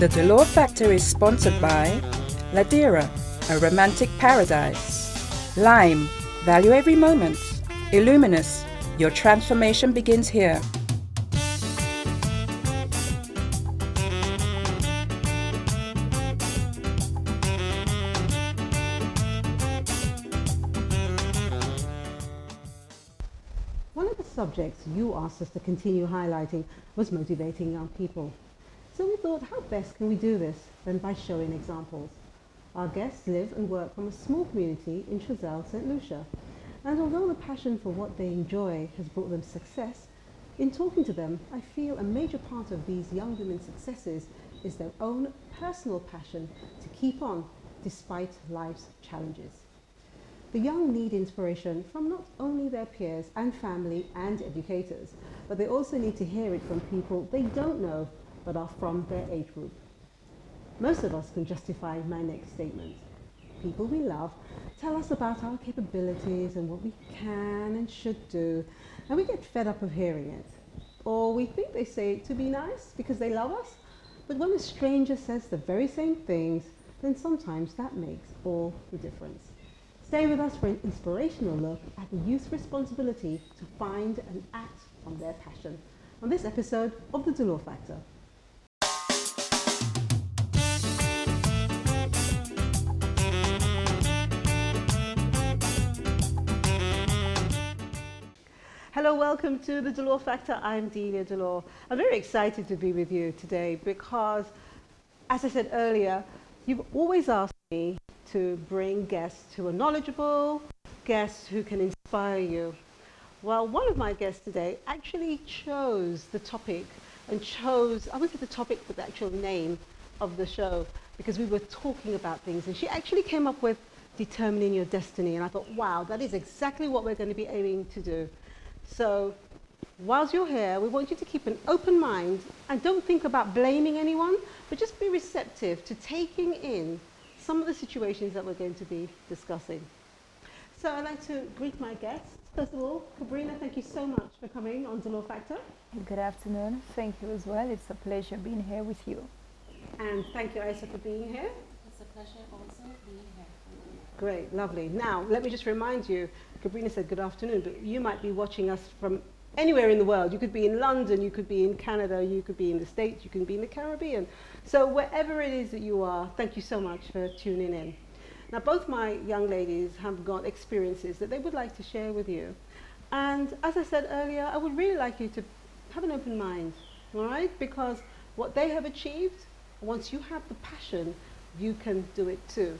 The Dolor Factor is sponsored by Ladera, a romantic paradise. Lime, value every moment. Illuminous, your transformation begins here. One of the subjects you asked us to continue highlighting was motivating young people. So we thought, how best can we do this than by showing examples? Our guests live and work from a small community in Choiseul, St. Lucia. And although the passion for what they enjoy has brought them success, in talking to them, I feel a major part of these young women's successes is their own personal passion to keep on despite life's challenges. The young need inspiration from not only their peers and family and educators, but they also need to hear it from people they don't know but are from their age group. Most of us can justify my next statement. People we love tell us about our capabilities and what we can and should do, and we get fed up of hearing it. Or we think they say it to be nice because they love us, but when a stranger says the very same things, then sometimes that makes all the difference. Stay with us for an inspirational look at the youth's responsibility to find and act on their passion on this episode of The Dolor Factor. Hello, welcome to The Dolor Factor. I'm Delia Dolor. I'm very excited to be with you today because, as I said earlier, you've always asked me to bring guests who are knowledgeable, guests who can inspire you. Well, one of my guests today actually chose the topic and chose, I wouldn't say the topic, but the actual name of the show, because we were talking about things, and she actually came up with determining your destiny, and I thought, wow, that is exactly what we're going to be aiming to do. So, whilst you're here, we want you to keep an open mind and don't think about blaming anyone, but just be receptive to taking in some of the situations that we're going to be discussing. So I'd like to greet my guests. First of all, Cabrina, thank you so much for coming on Dolor Factor. Good afternoon. Thank you as well. It's a pleasure being here with you. And thank you, Isa, for being here. It's a pleasure also being here. Great, lovely. Now, let me just remind you, Cabrina said good afternoon, but you might be watching us from anywhere in the world. You could be in London, you could be in Canada, you could be in the States, you could be in the Caribbean. So wherever it is that you are, thank you so much for tuning in. Now, both my young ladies have got experiences that they would like to share with you. And as I said earlier, I would really like you to have an open mind, all right? Because what they have achieved, once you have the passion, you can do it too.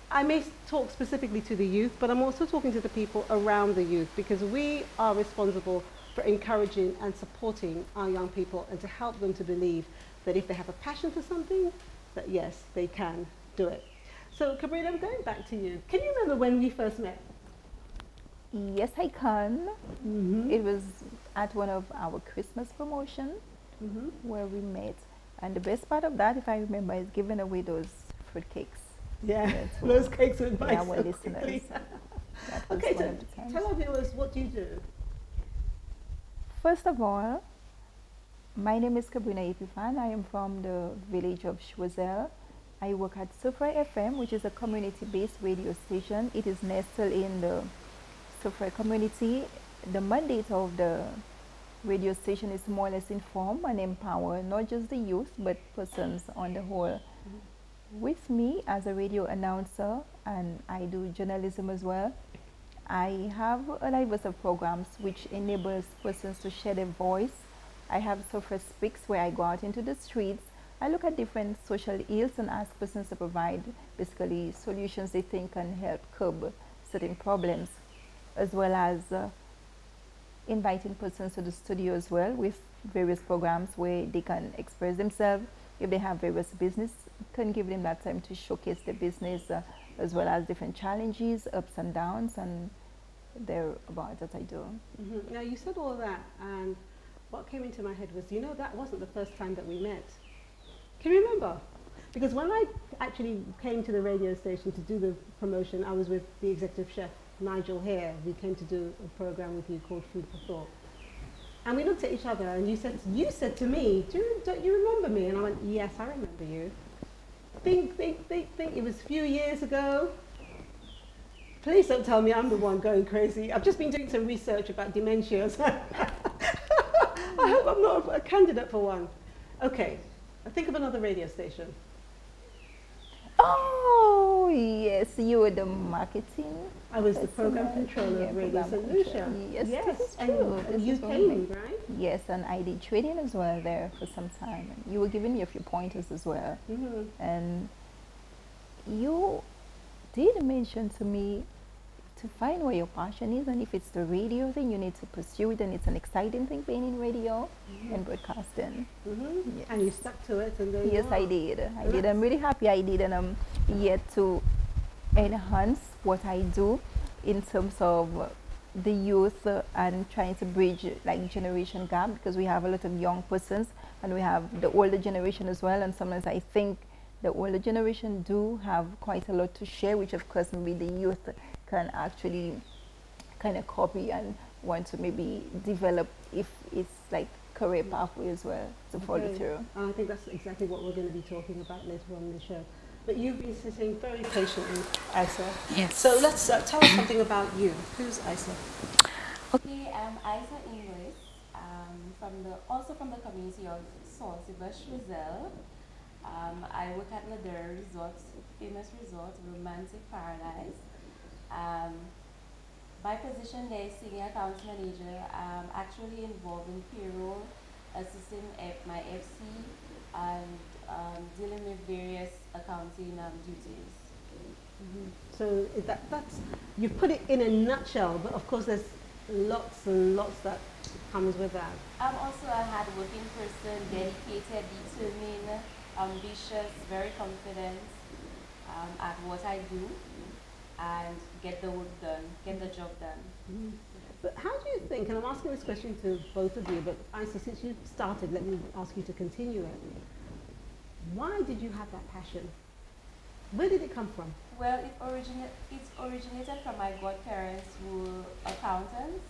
I may talk specifically to the youth, but I'm also talking to the people around the youth, because we are responsible for encouraging and supporting our young people and to help them to believe that if they have a passion for something, that yes, they can do it. So Cabrina, I'm going back to you. Can you remember when we first met? Yes, I can. It was at one of our Christmas promotions where we met. And the best part of that, if I remember, is giving away those fruit cakes. Yeah, those cakes went by our so listeners. quickly. Okay, so tell our viewers, what do you do? First of all, my name is Cabrina Epifan. I am from the village of Choiseul. I work at Soufriere FM, which is a community-based radio station. It is nestled in the Soufriere community. The mandate of the radio station is more or less inform and empower not just the youth, but persons on the whole. With me as a radio announcer, and I do journalism as well, I have a diverse of programs which enables persons to share their voice. I have Soufriere Speaks, where I go out into the streets. I look at different social ills and ask persons to provide basically solutions they think can help curb certain problems, as well as inviting persons to the studio as well with various programs where they can express themselves. If they have various business, can give them that time to showcase their business, as well as different challenges, ups and downs, and thereabout that I do. Now, you said all that, and what came into my head was, you know, that wasn't the first time that we met. Can you remember? Because when I actually came to the radio station to do the promotion, I was with the executive chef, Nigel here. We came to do a program with you called Food for Thought. And we looked at each other, and you said to me, don't you remember me? And I went, yes, I remember you. Think. It was a few years ago. Please don't tell me I'm the one going crazy. I've just been doing some research about dementia. So I hope I'm not a candidate for one. Okay, think of another radio station. Oh, yes, you were the marketing. I was the program controller of Radio Lucia. Yes, yes, true. And you came, right? Yes, and I did trading as well there for some time. And you were giving me a few pointers as well. Mm-hmm. And you did mention to me to find where your passion is, and if it's the radio thing, you need to pursue it, and it's an exciting thing being in radio and broadcasting. Mm-hmm. Yes. And you stuck to it, and there you Yes, are. I did. I'm really happy I did, and I'm yet to enhance what I do in terms of the youth and trying to bridge like generation gap, because we have a lot of young persons and we have the older generation as well, and sometimes I think the older generation do have quite a lot to share, which of course maybe the youth can actually kind of copy and want to maybe develop if it's like career pathway as well to follow through. I think that's exactly what we're going to be talking about later on in the show. But you've been sitting very patiently, Isa. Yes. So let's tell us something about you. Who's Isa? Okay, I'm Isa Ingles, also from the community of Soufriere, Schwazelle. I work at Dolor Resort, famous resort, romantic paradise. My position there is senior accounts manager. I'm actually involved in payroll, assisting my FC, and dealing with various accounting duties. Mm-hmm. So that's you've put it in a nutshell, but of course there's lots and lots that comes with that. I'm also a hardworking person, dedicated, determined, ambitious, very confident at what I do, and get the work done, get the job done. Mm-hmm. But how do you think, and I'm asking this question to both of you, but Isa, since you started, let me ask you to continue it. Why did you have that passion? Where did it come from? Well, it originated from my godparents who were accountants.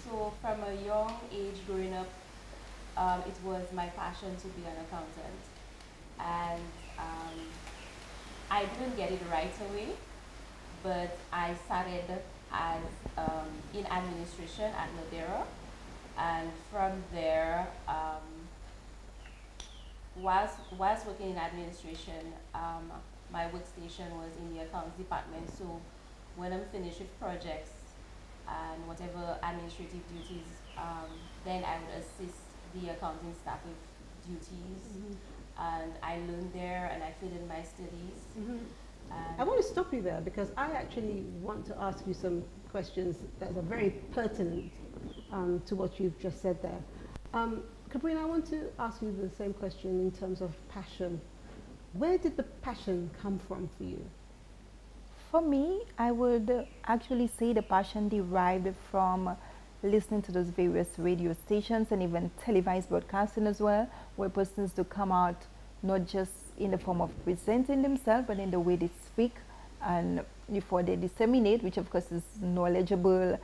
So from a young age growing up, it was my passion to be an accountant. And I didn't get it right away, but I started as in administration at Dolor, and from there, whilst working in administration, my workstation was in the accounts department. So when I'm finished with projects and whatever administrative duties, then I would assist the accounting staff with duties. Mm-hmm. And I learned there, and I filled in my studies. Mm-hmm. I want to stop you there because I actually want to ask you some questions that are very pertinent to what you've just said there. Cabrina, I want to ask you the same question in terms of passion. Where did the passion come from for you? For me, I would actually say the passion derived from listening to those various radio stations and even televised broadcasting as well, where persons do come out not just in the form of presenting themselves, but in the way they speak and before they disseminate, which of course is knowledgeable,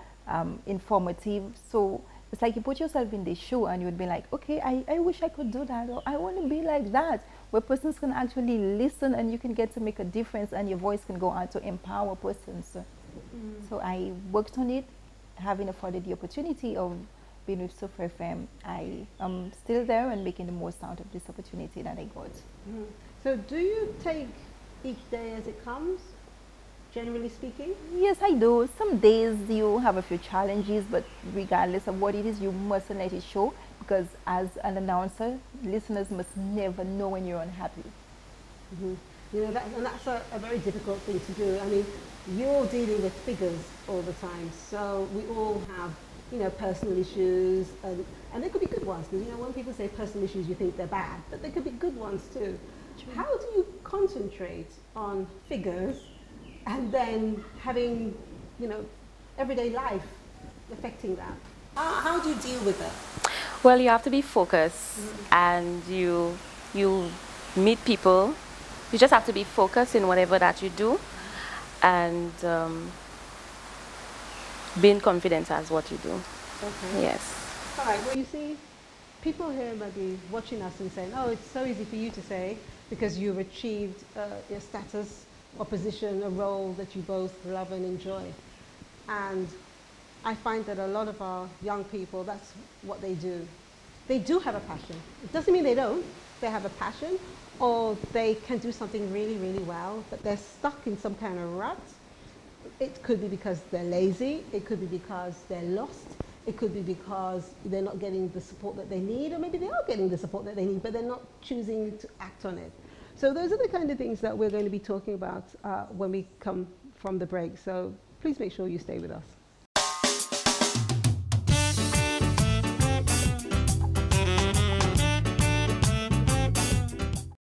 informative. So it's like you put yourself in the shoe and you would be like, okay, I wish I could do that, or I want to be like that, where persons can actually listen and you can get to make a difference and your voice can go out to empower persons. So I worked on it, having afforded the opportunity of being with Soufriere FM. I am still there and making the most out of this opportunity that I got. So do you take each day as it comes, generally speaking? Yes, I do. Some days you have a few challenges, but regardless of what it is, you mustn't let it show, because as an announcer, listeners must never know when you're unhappy. You know, that's a very difficult thing to do. I mean, you're dealing with figures all the time, so we all have, you know, personal issues, and they could be good ones, because, you know, when people say personal issues, you think they're bad, but they could be good ones too. True. How do you concentrate on figures and then having, you know, everyday life affecting that? How do you deal with that? Well, you have to be focused, and you meet people. You just have to be focused in whatever that you do, and being confident as what you do. Okay. Yes. All right, well, you see, people here might be watching us and saying, oh, it's so easy for you to say because you've achieved a status or position, a role that you both love and enjoy. And I find that a lot of our young people, that's what they do. They do have a passion. It doesn't mean they don't. They have a passion, or they can do something really, really well, but they're stuck in some kind of rut. It could be because they're lazy. It could be because they're lost. It could be because they're not getting the support that they need, or maybe they are getting the support that they need, but they're not choosing to act on it. So those are the kind of things that we're going to be talking about when we come from the break. So please make sure you stay with us.